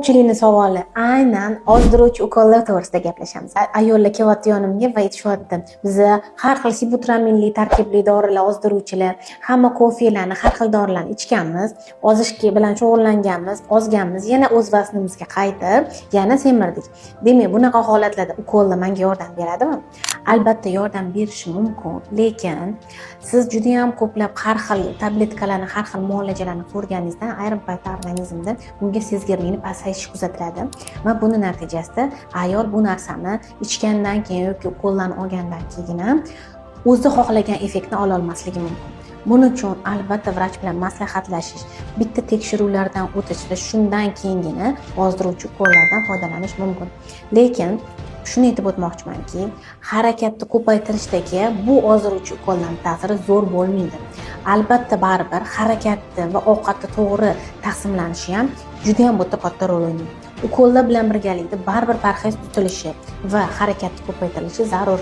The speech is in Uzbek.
Ko'pchilikning savoli aynan ozdiruvchi ukollar to'g'risida gaplashamiz. Ayollar kelyapti yonimga va aytishyapti, biza har xil ibupromenli tarkibli dorilar, ozdiruvchilar, hamma kofelarni, har xil dorilarni ichganmiz, ozishki bilan shug'ullanganmiz, ozganmiz, yana o'z vaznimizga qaytib, yana semirdik. Demak, bunaqa holatlarda ukollar menga yordam beradimi? Albatta yordam berishi mumkin, lekin siz juda ham ko'plab har xil tabletkalarni, har xil muolajalarni ko'rganingizdan ayrim paytda organizmda bunga sezgirlikni pasayishi kuzatiladi va buni natijasida ayol bu narsani ichgandan keyin yoki ukollarni olgandan keyin o'zi xohlagan effektni ola olmasligi mumkin. Buning uchun albatta vrach bilan maslahatlashish, bitta tekshiruvlardan o'tish va shundan keyingina ozdiruvchi ukollardan foydalanish mumkin. Lekin shuni aytib o'tmoqchimanki, harakatni ko'paytirishdagi bu ozdiruvchi ukollarning ta'siri zo'r bo'lmaydi. Albatta baribir harakatni va ovqatni to'g'ri taqsimlanishi ham juda ham katta rol o'ynaydi. Ukollar bilan birgalikda baribir parhez tutilishi va harakatni ko'paytirilishi zarur.